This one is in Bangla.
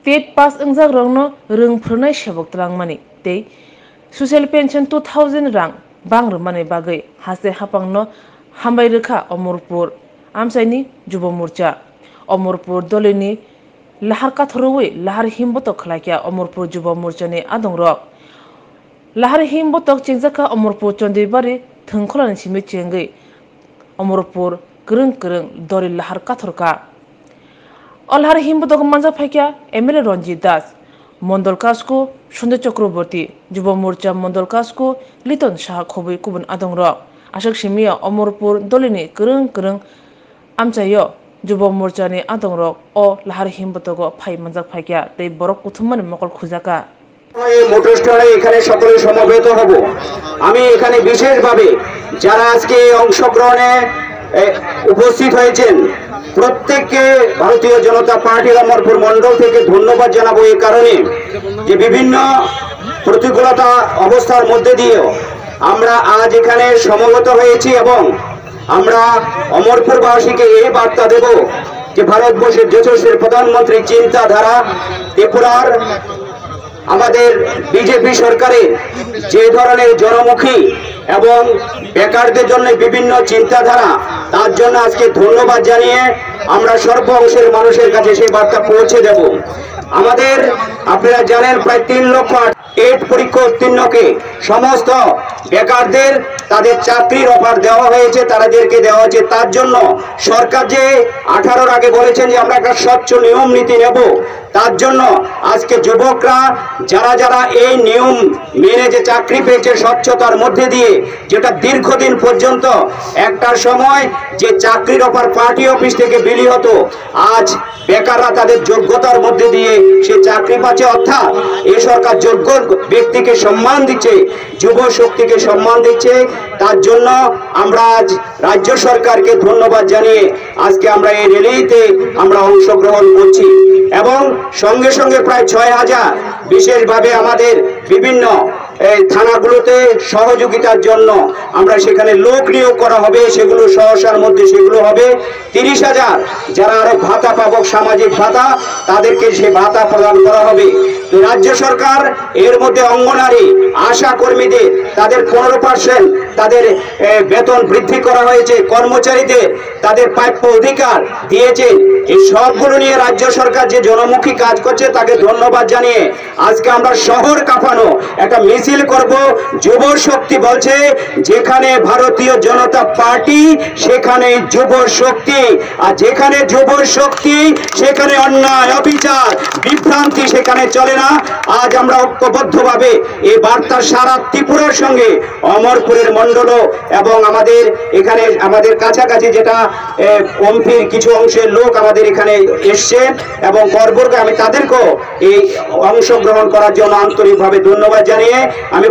टेट पास अंजाक रंगनो रोंफोरनाय सेबक त्रंगमानि तै ससियेल पेंशन 2000 रां बांग्रमानि बागै हासे हापांनो हामबाय रोखा अमरपुर आमसाइनि जुब मोर्चा अमरपुर दलिनि लाहार काथरवै लाहार हिमबतक खलाइया अमरपुर जुब मोर्चानि आदंरक लाहार हिमबतक चिंजाका अमरपुर चंदीबारी थंखलानि सिमि चेंगै अमरपुर करं करं दरि लाहार काथरका अलहार हिमबतक मानजा फाइकिया एमएलए रंजीत दास मंडल कासको सुंदर चक्रवर्ती जुब मोर्चा मंडल कासको लिटन शाह खबै कुबन आदंरक आशक सिमिया अमरपुर दलिनि करं करं आमचायो जुब मोर्चानि आदंरक अ लाहार हिमबतक फाइ मानजा फाइकिया तै बरक कुथुमन मकल खुजाका মোটর স্টলে এখানে সকলে সমবেত হব। আমি এখানে বিশেষভাবে যারা আজকে অংশগ্রহণে উপস্থিত হয়েছেন প্রত্যেককে ভারতীয় জনতা পার্টির অমরপুর মণ্ডল থেকে ধন্যবাদ জানাবো। এই কারণে যে বিভিন্ন প্রতিকূলতা অবস্থার মধ্যে দিয়েও আমরা আজ এখানে সমবেত হয়েছি এবং আমরা অমরপুরবাসীকে এই বার্তা দেব যে ভারতবর্ষের যশস্বী প্রধানমন্ত্রী চিন্তাধারা ত্রিপুরার আমাদের বিজেপি সরকারের যে ধরনের জনমুখী এবং বেকারদের জন্য বিভিন্ন চিন্তাধারা তার জন্য আজকে ধন্যবাদ জানিয়ে আমরা সর্ব অংশের মানুষের কাছে সেই বার্তা পৌঁছে দেব। আমাদের আপনারা জানেন প্রায় 3 লক্ষ টেট পরীক্ষা উত্তীর্ণকে সমস্ত বেকারদের তাদের চাকরির অফার দেওয়া হয়েছে, তাদেরকে দেওয়া হয়েছে। তার জন্য সরকার যে 18-র আগে বলেছেন যে আমরা একটা স্বচ্ছ নিয়ম নীতি নেব, তার জন্য আজকে যুবকরা যারা যারা এই নিয়ম মেনে যে চাকরি পেয়েছে স্বচ্ছতার মধ্যে দিয়ে, যেটা দীর্ঘদিন পর্যন্ত একটার সময় যে চাকরির অফার পার্টি অফিস থেকে বিলি হতো, আজ বেকাররা তাদের যোগ্যতার মধ্যে দিয়ে সে চাকরি পাচ্ছে। অর্থাৎ এই সরকার যোগ্য ব্যক্তিকে সম্মান দিচ্ছে, যুব শক্তিকে সম্মান দিচ্ছে। তার জন্য আমরা আজ রাজ্য সরকারকে ধন্যবাদ জানিয়ে আজকে আমরা এই র্যালিতে আমরা অংশগ্রহণ করছি এবং সঙ্গে সঙ্গে প্রায় 6000 বিশেষভাবে আমাদের বিভিন্ন থানাগুলোতে সহযোগিতার জন্য আমরা সেখানে লোক নিয়োগ করা হবে। সেগুলো সহসার মধ্যে সেগুলো হবে 30,000 যারা আরো ভাতা পাবক সামাজিক ভাতা, তাদেরকে সে ভাতা প্রদান করা হবে। তো রাজ্য সরকার এর মধ্যে অঙ্গনারী আশা কর্মীদের তাদের 15% তাদের বেতন বৃদ্ধি করা হয়েছে, কর্মচারীদের তাদের প্রাপ্য অধিকার দিয়েছে। এই সবগুলো নিয়ে রাজ্য সরকার যে জনমুখী কাজ করছে তাকে ধন্যবাদ জানিয়ে আজকে আমরা শহর কাঁপানো একটা মিছিল করব। যুব শক্তি বলছে যেখানে ভারতীয় জনতা পার্টি সেখানে যুব শক্তি, আর যেখানে যুব শক্তি সেখানে অন্যায় অবিচার বিভ্রান্তি সেখানে চলে না। আজ আমরা ঐক্যবদ্ধভাবে এই বার্তা সারা ত্রিপুরার সঙ্গে অমরপুরের মণ্ডল এবং আমাদের এখানে আমাদের কাছাকাছি যেটা এমপির কিছু অংশের লোক আমাদের এখানে এসছেন এবং করবর্গে আমি তাদেরকেও এই অংশগ্রহণ করার জন্য আন্তরিকভাবে ধন্যবাদ জানিয়ে আমি